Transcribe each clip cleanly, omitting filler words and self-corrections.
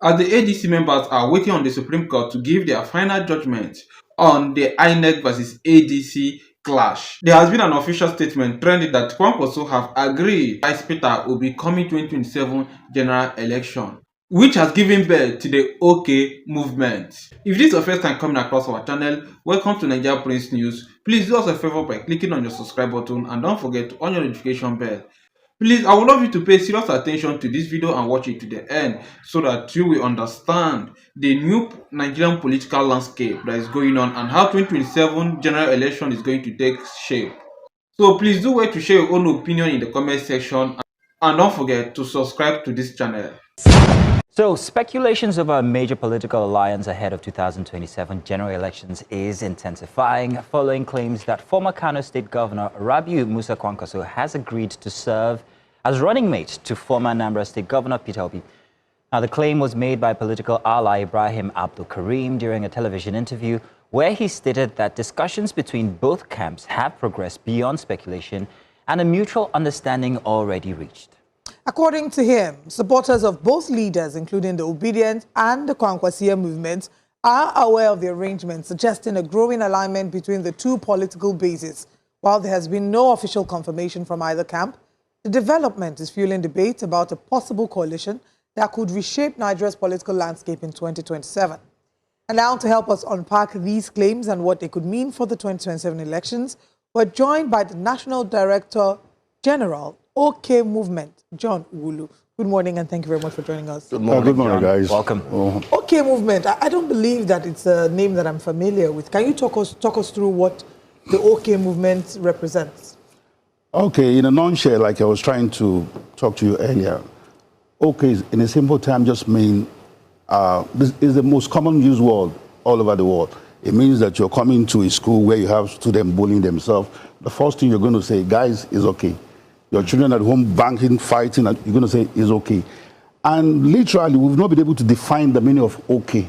as the ADC members are waiting on the Supreme Court to give their final judgment on the INEC versus ADC clash. There has been an official statement trending that Kwankwaso have agreed Vice Peter will be coming 2027 general election, which has given birth to the OK movement. If this is your first time coming across our channel, welcome to NAIJA Prince News. Please do us a favor by clicking on your subscribe button and don't forget to on your notification bell. Please, I would love you to pay serious attention to this video and watch it to the end so that you will understand the new Nigerian political landscape that is going on and how 2027 general election is going to take shape. So please do wait to share your own opinion in the comment section and don't forget to subscribe to this channel. So, speculations over a major political alliance ahead of 2027 general elections is intensifying following claims that former Kano State Governor Rabiu Musa Kwankwaso has agreed to serve as running mate to former Anambra State Governor Peter Obi. Now, the claim was made by political ally Ibrahim Abdul Karim during a television interview where he stated that discussions between both camps have progressed beyond speculation and a mutual understanding already reached. According to him, supporters of both leaders, including the Obidients and the Kwankwaso movements, are aware of the arrangement, suggesting a growing alignment between the two political bases. While there has been no official confirmation from either camp, the development is fueling debate about a possible coalition that could reshape Nigeria's political landscape in 2027. And now to help us unpack these claims and what they could mean for the 2027 elections, we're joined by the National Director General, OK Movement, John Wulu. Good morning and thank you very much for joining us. Good morning, guys. Welcome. OK Movement, I don't believe that it's a name that I'm familiar with. Can you talk us through what the OK Movement represents? Okay, in a nutshell, like I was trying to talk to you earlier, OK is, in a simple term, just mean this is the most common used word all over the world. It means that you're coming to a school where you have students bullying themselves. The first thing you're going to say, guys, is okay. Your children at home banging, fighting, and you're going to say, is okay. And literally, we've not been able to define the meaning of okay.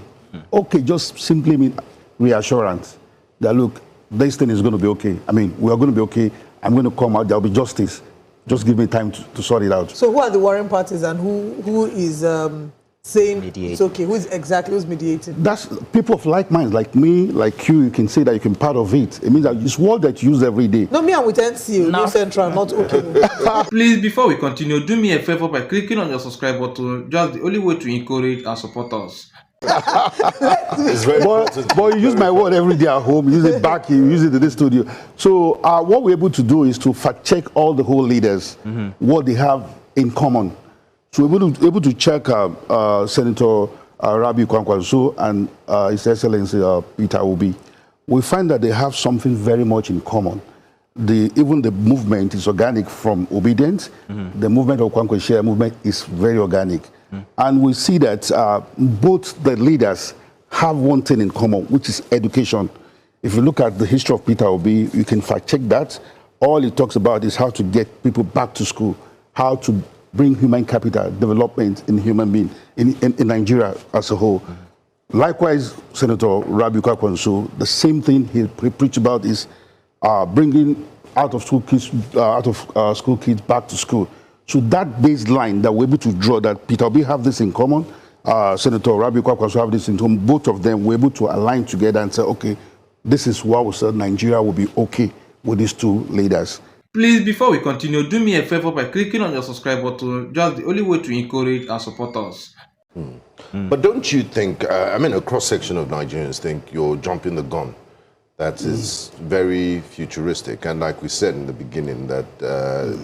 Okay just simply means reassurance that, look, this thing is going to be okay. I mean, we are going to be okay. I'm going to come out. There'll be justice. Just give me time to sort it out. So who are the warring parties and who is saying Mediating. it's okay? Who's mediating? That's people of like minds, like me, like you can say that you can part of it. It means that it's word that you use every day. No, me, I'm with NCO, no Central, not OK Movement. Please, before we continue, do me a favor by clicking on your subscribe button. Just the only way to encourage and support us. But you use my word every day at home, you use it back here, you use it in this studio. So what we're able to do is to fact check all the whole leaders, what they have in common. So we're able to check Senator Rabiu Kwankwaso and His Excellency Peter Obi. We find that they have something very much in common. Even the movement is organic from Obidients. The movement of Kwankwaso movement is very organic. And we see that both the leaders have one thing in common, which is education. If you look at the history of Peter Obi, you can fact check that. All he talks about is how to get people back to school, how to bring human capital development in human being in Nigeria as a whole. Likewise, Senator Rabiu Kwankwaso, the same thing he preached about is bringing out of school kids back to school. So that baseline that we're able to draw, that Peter Obi have this in common, Senator Rabiu Kwankwaso have this in common, both of them were able to align together and say, okay, this is why we said Nigeria will be okay with these two leaders. Please, before we continue, do me a favor by clicking on your subscribe button. Just the only way to encourage and support us. But don't you think, I mean, a cross-section of Nigerians think you're jumping the gun. That is very futuristic. And like we said in the beginning, that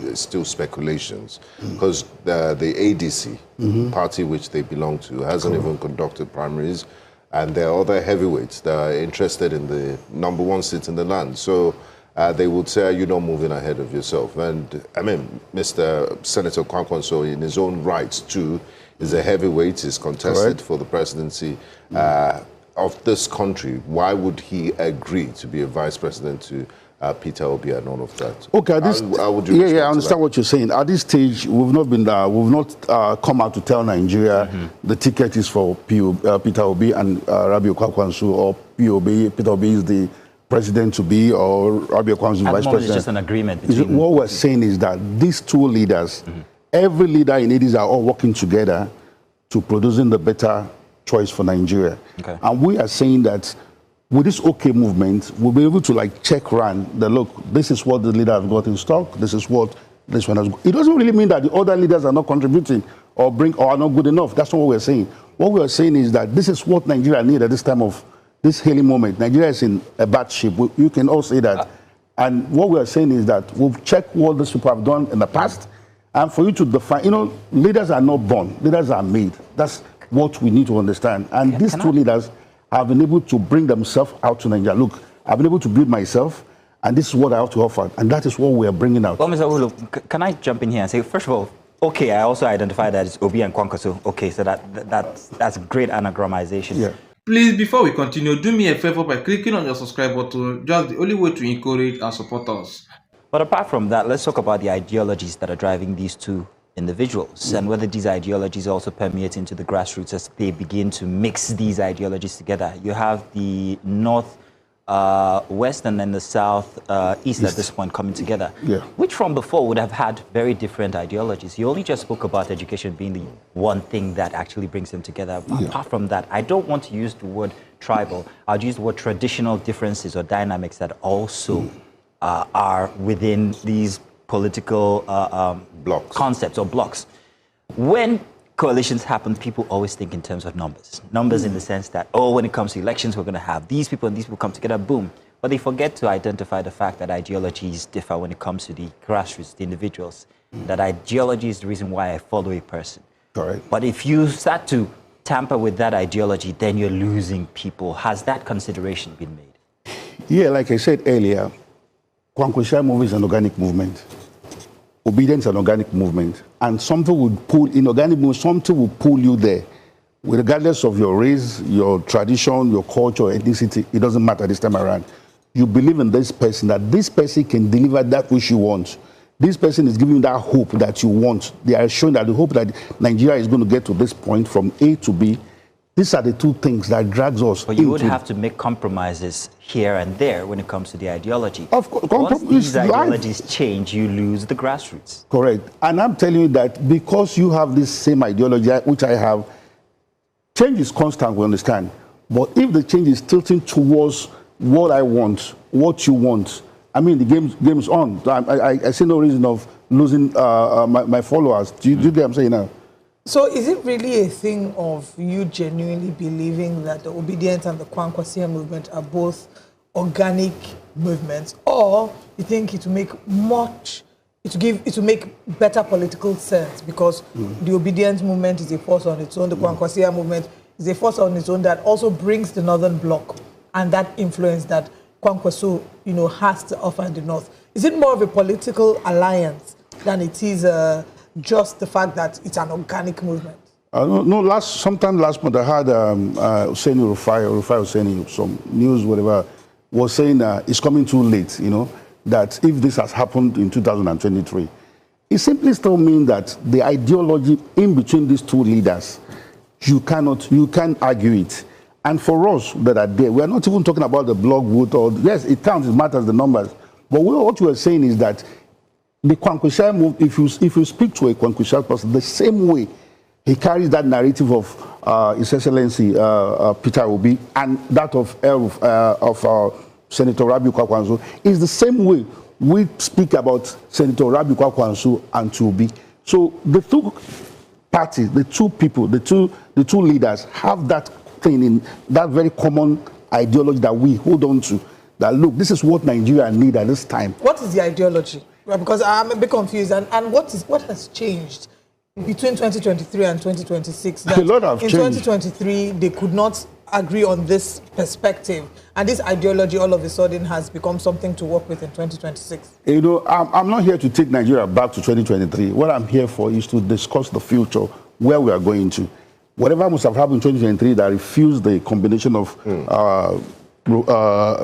it's still speculations. Because the ADC, party which they belong to, hasn't even conducted primaries. And there are other heavyweights that are interested in the #1 seat in the land. So they would say, you're not moving ahead of yourself. And I mean, Mr. Senator Kwankwaso, in his own rights too, is a heavyweight, is contested for the presidency of this country. Why would he agree to be a vice president to Peter Obi and all of that? Okay, at this, how would you I understand what you're saying. At this stage, we've not come out to tell Nigeria the ticket is for Peter Obi and Rabiu Kwankwaso, or Peter Obi is the president to be, or Rabiu Kwankwaso is vice president. It's just an agreement between what we're saying is that these two leaders, every leader in ADC are all working together to producing the better choice for Nigeria. Okay. And we are saying that with this OK movement, we'll be able to like check run the look, this is what the leader has got in stock, this is what this one has got. It doesn't really mean that the other leaders are not contributing or are not good enough. That's not what we're saying. What we're saying is that this is what Nigeria needs at this time of this hailing moment. Nigeria is in a bad shape. You can all say that. And what we're saying is that we've checked what these people have done in the past. And for you to define, leaders are not born, leaders are made. That's what we need to understand. And these two leaders have been able to bring themselves out to Nigeria. Look, I've been able to build myself, and this is what I have to offer. And that is what we are bringing out. Well, Mr. Ulu, can I jump in here and say, first of all, okay, I also identify that it's Obi and Kwankwaso. Okay, so that's great anagramization. Yeah. Please, before we continue, do me a favor by clicking on your subscribe button. Just the only way to encourage and support us. But apart from that, let's talk about the ideologies that are driving these two individuals and whether these ideologies also permeate into the grassroots as they begin to mix these ideologies together. You have the North, West, and then the South, East at this point coming together, which from before would have had very different ideologies. You only just spoke about education being the one thing that actually brings them together. Apart from that, I don't want to use the word tribal. I'd use the word traditional differences or dynamics that also are within these political blocks. Concepts or blocks. When coalitions happen, people always think in terms of numbers. Numbers in the sense that, when it comes to elections, we're going to have these people and these people come together, boom. But they forget to identify the fact that ideologies differ when it comes to the grassroots, the individuals. That ideology is the reason why I follow a person. Correct. But if you start to tamper with that ideology, then you're losing people. Has that consideration been made? Yeah, like I said earlier, Kwankwaso movement is an organic movement. Obidients is an organic movement. And something would pull, in organic movement, something will pull you there. Regardless of your race, your tradition, your culture, ethnicity, it doesn't matter this time around. You believe in this person, that this person can deliver that which you want. This person is giving you that hope that you want. They are showing that the hope that Nigeria is going to get to this point from A to B. These are the two things that drags us. But you would have to make compromises here and there when it comes to the ideology. Of course, once these ideologies change, you lose the grassroots. Correct. And I'm telling you that because you have this same ideology, which I have, change is constant, we understand. But if the change is tilting towards what I want, what you want, I mean, the game's on. I see no reason of losing my followers. Do you get what I'm saying now? So is it really a thing of you genuinely believing that the Obidients and the Kwankwaso movement are both organic movements, or you think it will make it will make better political sense because the Obidients movement is a force on its own, the Kwankwaso movement is a force on its own that also brings the Northern Bloc and that influence that Kwankwaso, has to offer in the North. Is it more of a political alliance than it is just the fact that it's an organic movement? No, sometime last month I had Hussein Rufai saying some news, whatever, was saying it's coming too late, that if this has happened in 2023, it simply still means that the ideology in between these two leaders, you can't argue it. And for us that are there, we are not even talking about the block vote, or yes, it counts, it matters, the numbers. But what you are saying is that the Kwankwaso move, if you speak to a Kwankwaso person, the same way he carries that narrative of His Excellency Peter Obi and that of Senator Rabiu Kwankwaso is the same way we speak about Senator Rabiu Kwankwaso and Obi. So the two parties, the two people, the two leaders have that thing in that very common ideology that we hold on to. That look, this is what Nigeria needs at this time. What is the ideology? Because I'm a bit confused, and what has changed between 2023 and 2026? That a lot have changed. In 2023, they could not agree on this perspective, and this ideology all of a sudden has become something to work with in 2026. I'm not here to take Nigeria back to 2023. What I'm here for is to discuss the future, where we are going to. Whatever must have happened in 2023 that refused the combination of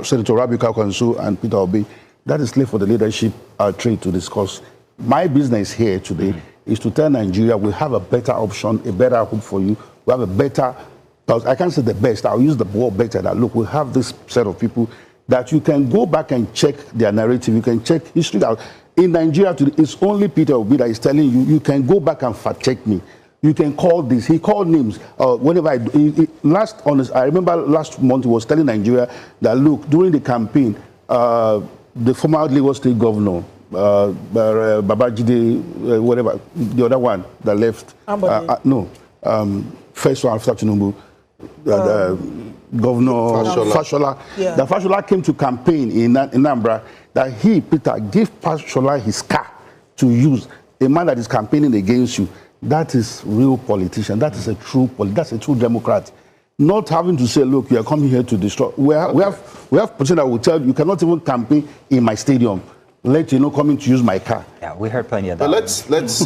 Senator Rabiu Kwankwaso and Peter Obi, that is left for the leadership trade to discuss. My business here today is to tell Nigeria we have a better option, a better hope for you. We have a better, I can't say the best, I'll use the word better, that look, we have this set of people that you can go back and check their narrative, you can check history out. In Nigeria today, it's only Peter Obi that is telling you, you can go back and fact check me. You can call this. He called names. Whenever I remember last month he was telling Nigeria that look, during the campaign, the former Lagos State governor, Babajide, whatever, the other one that left, first one after Tinubu, Governor Fashola. Yeah. That Fashola came to campaign in Anambra, that he, Peter, gave Fashola his car to use. A man that is campaigning against you, that is real politician. That is a true that's a true Democrat. Not having to say, look, you are coming here to destroy. We have person that will tell you, you cannot even campaign in my stadium. Let you know coming to use my car. Yeah, we heard plenty of that. But let's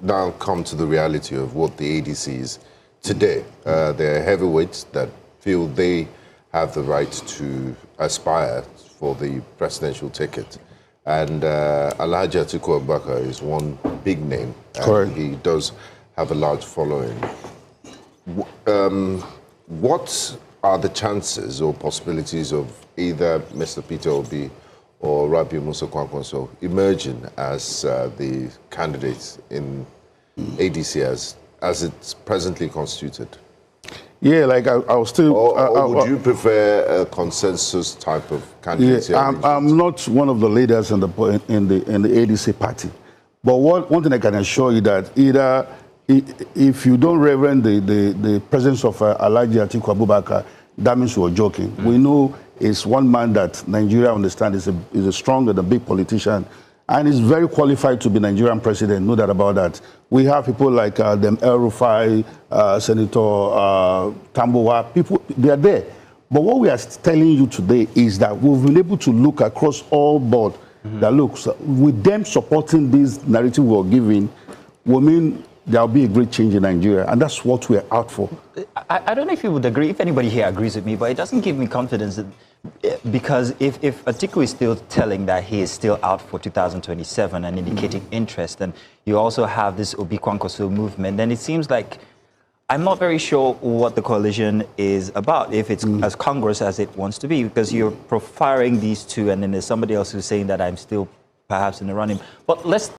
now come to the reality of what the ADC is today. They're heavyweights that feel they have the right to aspire for the presidential ticket. And Alhaji Atiku Abubakar is one big name. Correct. He does have a large following. What are the chances or possibilities of either Mr. Peter Obi or Rabiu Musa Kwankwaso emerging as the candidates in ADC as it's presently constituted? Yeah, like I was still... Or would you prefer a consensus type of candidacy? Yeah, I'm not one of the leaders in the ADC party. But one thing I can assure you that either if you don't reverend the presence of Alhaji Atiku Abubakar, that means you're joking. We know it's one man that Nigeria understands is a strong and a big politician, and is very qualified to be Nigerian president, no doubt about that. We have people like them El Rufai, Senator Tambowa, people, they are there. But what we are telling you today is that we've been able to look across all board, that looks, with them supporting this narrative we're giving, will mean there'll be a great change in Nigeria, and that's what we're out for. I don't know if you would agree, if anybody here agrees with me, but it doesn't give me confidence that, because if Atiku is still telling that he is still out for 2027 and indicating interest, and you also have this Obi Kwankwaso movement, then it seems like I'm not very sure what the coalition is about, if it's as Congress as it wants to be, because you're profiling these two, and then there's somebody else who's saying that I'm still perhaps in the running. But let's